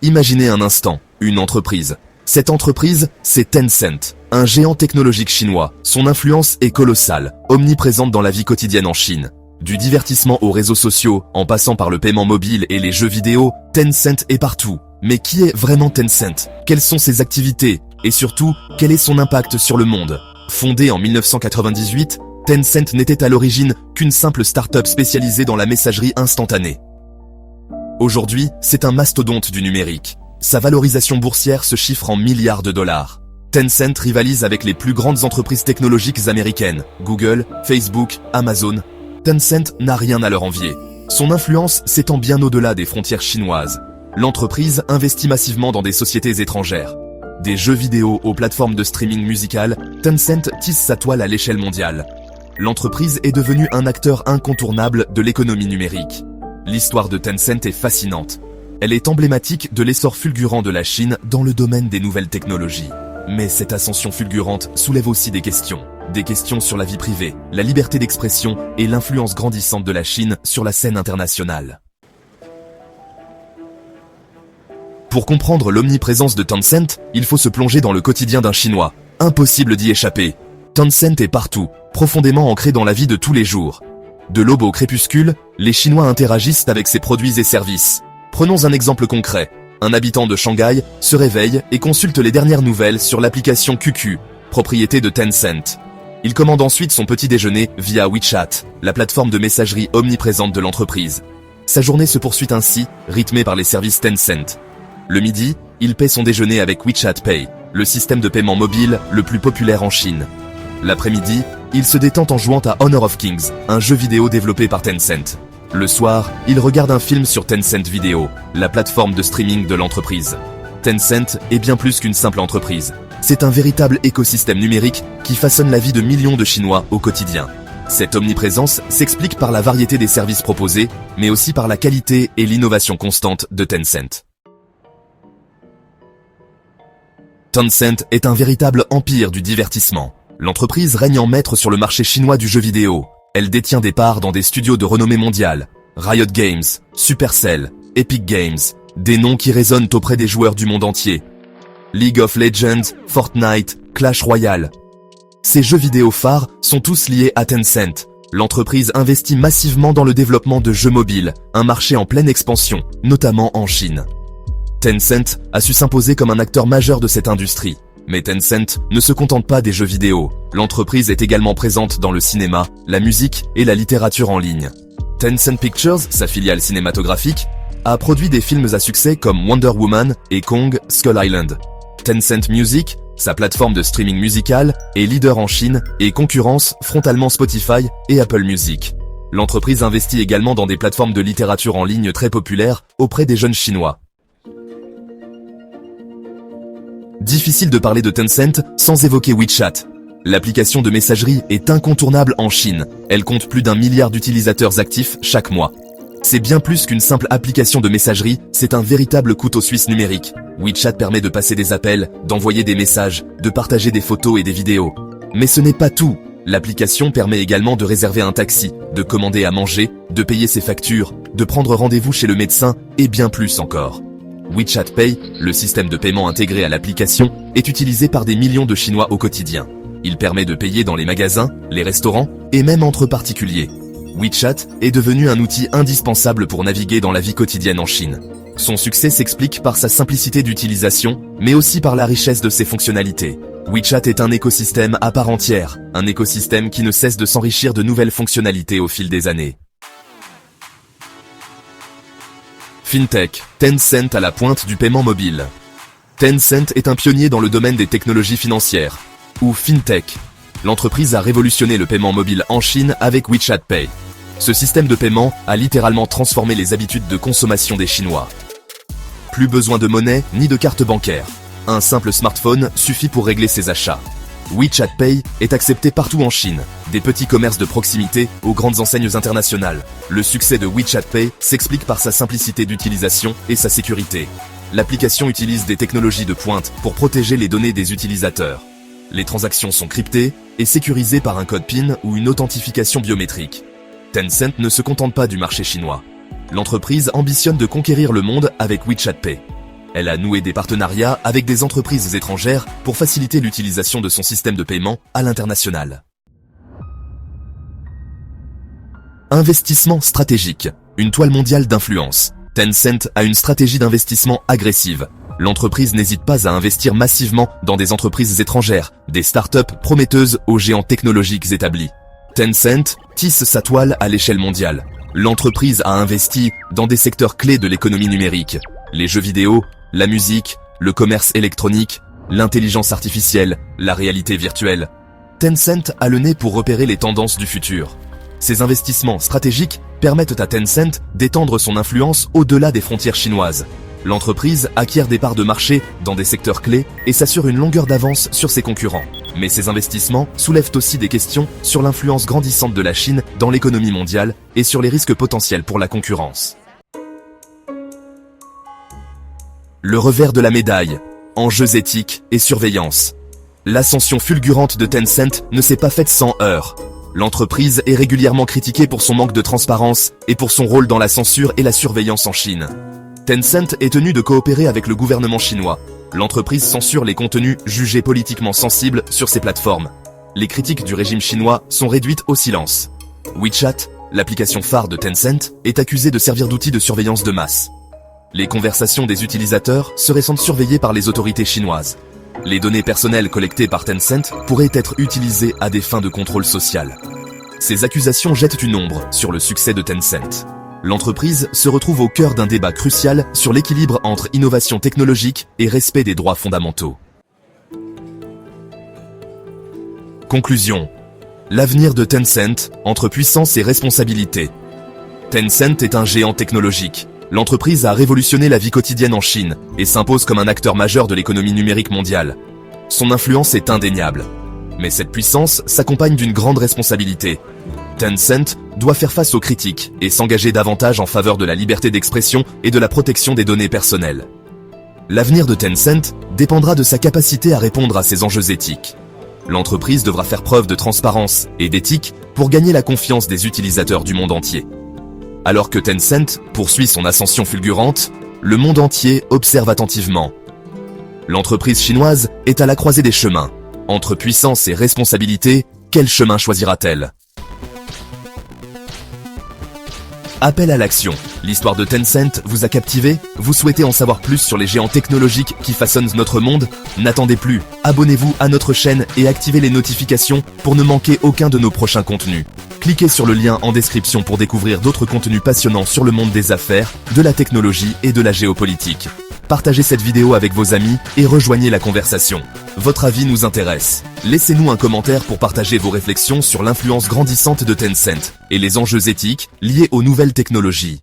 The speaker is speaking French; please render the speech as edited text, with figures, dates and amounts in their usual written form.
Imaginez un instant, une entreprise. Cette entreprise, c'est Tencent, un géant technologique chinois. Son influence est colossale, omniprésente dans la vie quotidienne en Chine. Du divertissement aux réseaux sociaux, en passant par le paiement mobile et les jeux vidéo, Tencent est partout. Mais qui est vraiment Tencent? Quelles sont ses activités? Et surtout, quel est son impact sur le monde? Fondée en 1998, Tencent n'était à l'origine qu'une simple start-up spécialisée dans la messagerie instantanée. Aujourd'hui, c'est un mastodonte du numérique. Sa valorisation boursière se chiffre en milliards de dollars. Tencent rivalise avec les plus grandes entreprises technologiques américaines, Google, Facebook, Amazon. Tencent n'a rien à leur envier. Son influence s'étend bien au-delà des frontières chinoises. L'entreprise investit massivement dans des sociétés étrangères. Des jeux vidéo aux plateformes de streaming musical, Tencent tisse sa toile à l'échelle mondiale. L'entreprise est devenue un acteur incontournable de l'économie numérique. L'histoire de Tencent est fascinante. Elle est emblématique de l'essor fulgurant de la Chine dans le domaine des nouvelles technologies. Mais cette ascension fulgurante soulève aussi des questions. Des questions sur la vie privée, la liberté d'expression et l'influence grandissante de la Chine sur la scène internationale. Pour comprendre l'omniprésence de Tencent, il faut se plonger dans le quotidien d'un Chinois. Impossible d'y échapper. Tencent est partout, profondément ancré dans la vie de tous les jours. De l'aube au crépuscule, les Chinois interagissent avec ses produits et services. Prenons un exemple concret. Un habitant de Shanghai se réveille et consulte les dernières nouvelles sur l'application QQ, propriété de Tencent. Il commande ensuite son petit déjeuner via WeChat, la plateforme de messagerie omniprésente de l'entreprise. Sa journée se poursuit ainsi, rythmée par les services Tencent. Le midi, il paie son déjeuner avec WeChat Pay, le système de paiement mobile le plus populaire en Chine. L'après-midi, il se détend en jouant à Honor of Kings, un jeu vidéo développé par Tencent. Le soir, il regarde un film sur Tencent Video, la plateforme de streaming de l'entreprise. Tencent est bien plus qu'une simple entreprise. C'est un véritable écosystème numérique qui façonne la vie de millions de Chinois au quotidien. Cette omniprésence s'explique par la variété des services proposés, mais aussi par la qualité et l'innovation constante de Tencent. Tencent est un véritable empire du divertissement. L'entreprise règne en maître sur le marché chinois du jeu vidéo. Elle détient des parts dans des studios de renommée mondiale. Riot Games, Supercell, Epic Games, des noms qui résonnent auprès des joueurs du monde entier. League of Legends, Fortnite, Clash Royale. Ces jeux vidéo phares sont tous liés à Tencent. L'entreprise investit massivement dans le développement de jeux mobiles, un marché en pleine expansion, notamment en Chine. Tencent a su s'imposer comme un acteur majeur de cette industrie. Mais Tencent ne se contente pas des jeux vidéo. L'entreprise est également présente dans le cinéma, la musique et la littérature en ligne. Tencent Pictures, sa filiale cinématographique, a produit des films à succès comme Wonder Woman et Kong Skull Island. Tencent Music, sa plateforme de streaming musical, est leader en Chine et concurrence frontalement Spotify et Apple Music. L'entreprise investit également dans des plateformes de littérature en ligne très populaires auprès des jeunes Chinois. Difficile de parler de Tencent sans évoquer WeChat. L'application de messagerie est incontournable en Chine. Elle compte plus d'1 milliard d'utilisateurs actifs chaque mois. C'est bien plus qu'une simple application de messagerie, c'est un véritable couteau suisse numérique. WeChat permet de passer des appels, d'envoyer des messages, de partager des photos et des vidéos. Mais ce n'est pas tout. L'application permet également de réserver un taxi, de commander à manger, de payer ses factures, de prendre rendez-vous chez le médecin et bien plus encore. WeChat Pay, le système de paiement intégré à l'application, est utilisé par des millions de Chinois au quotidien. Il permet de payer dans les magasins, les restaurants et même entre particuliers. WeChat est devenu un outil indispensable pour naviguer dans la vie quotidienne en Chine. Son succès s'explique par sa simplicité d'utilisation, mais aussi par la richesse de ses fonctionnalités. WeChat est un écosystème à part entière, un écosystème qui ne cesse de s'enrichir de nouvelles fonctionnalités au fil des années. FinTech, Tencent à la pointe du paiement mobile. Tencent est un pionnier dans le domaine des technologies financières, ou FinTech. L'entreprise a révolutionné le paiement mobile en Chine avec WeChat Pay. Ce système de paiement a littéralement transformé les habitudes de consommation des Chinois. Plus besoin de monnaie ni de carte bancaire. Un simple smartphone suffit pour régler ses achats. WeChat Pay est accepté partout en Chine, des petits commerces de proximité aux grandes enseignes internationales. Le succès de WeChat Pay s'explique par sa simplicité d'utilisation et sa sécurité. L'application utilise des technologies de pointe pour protéger les données des utilisateurs. Les transactions sont cryptées et sécurisées par un code PIN ou une authentification biométrique. Tencent ne se contente pas du marché chinois. L'entreprise ambitionne de conquérir le monde avec WeChat Pay. Elle a noué des partenariats avec des entreprises étrangères pour faciliter l'utilisation de son système de paiement à l'international. Investissement stratégique, une toile mondiale d'influence. Tencent a une stratégie d'investissement agressive. L'entreprise n'hésite pas à investir massivement dans des entreprises étrangères, des startups prometteuses aux géants technologiques établis. Tencent tisse sa toile à l'échelle mondiale. L'entreprise a investi dans des secteurs clés de l'économie numérique, les jeux vidéo, la musique, le commerce électronique, l'intelligence artificielle, la réalité virtuelle. Tencent a le nez pour repérer les tendances du futur. Ces investissements stratégiques permettent à Tencent d'étendre son influence au-delà des frontières chinoises. L'entreprise acquiert des parts de marché dans des secteurs clés et s'assure une longueur d'avance sur ses concurrents. Mais ces investissements soulèvent aussi des questions sur l'influence grandissante de la Chine dans l'économie mondiale et sur les risques potentiels pour la concurrence. Le revers de la médaille, enjeux éthiques et surveillance. L'ascension fulgurante de Tencent ne s'est pas faite sans heurts. L'entreprise est régulièrement critiquée pour son manque de transparence et pour son rôle dans la censure et la surveillance en Chine. Tencent est tenue de coopérer avec le gouvernement chinois. L'entreprise censure les contenus jugés politiquement sensibles sur ses plateformes. Les critiques du régime chinois sont réduites au silence. WeChat, l'application phare de Tencent, est accusée de servir d'outil de surveillance de masse. Les conversations des utilisateurs seraient sans surveillées par les autorités chinoises. Les données personnelles collectées par Tencent pourraient être utilisées à des fins de contrôle social. Ces accusations jettent une ombre sur le succès de Tencent. L'entreprise se retrouve au cœur d'un débat crucial sur l'équilibre entre innovation technologique et respect des droits fondamentaux. Conclusion. L'avenir de Tencent, entre puissance et responsabilité. Tencent est un géant technologique. L'entreprise a révolutionné la vie quotidienne en Chine et s'impose comme un acteur majeur de l'économie numérique mondiale. Son influence est indéniable. Mais cette puissance s'accompagne d'une grande responsabilité. Tencent doit faire face aux critiques et s'engager davantage en faveur de la liberté d'expression et de la protection des données personnelles. L'avenir de Tencent dépendra de sa capacité à répondre à ces enjeux éthiques. L'entreprise devra faire preuve de transparence et d'éthique pour gagner la confiance des utilisateurs du monde entier. Alors que Tencent poursuit son ascension fulgurante, le monde entier observe attentivement. L'entreprise chinoise est à la croisée des chemins. Entre puissance et responsabilité, quel chemin choisira-t-elle ? Appel à l'action. L'histoire de Tencent vous a captivé? Vous souhaitez en savoir plus sur les géants technologiques qui façonnent notre monde? N'attendez plus, abonnez-vous à notre chaîne et activez les notifications pour ne manquer aucun de nos prochains contenus. Cliquez sur le lien en description pour découvrir d'autres contenus passionnants sur le monde des affaires, de la technologie et de la géopolitique. Partagez cette vidéo avec vos amis et rejoignez la conversation. Votre avis nous intéresse. Laissez-nous un commentaire pour partager vos réflexions sur l'influence grandissante de Tencent et les enjeux éthiques liés aux nouvelles technologies.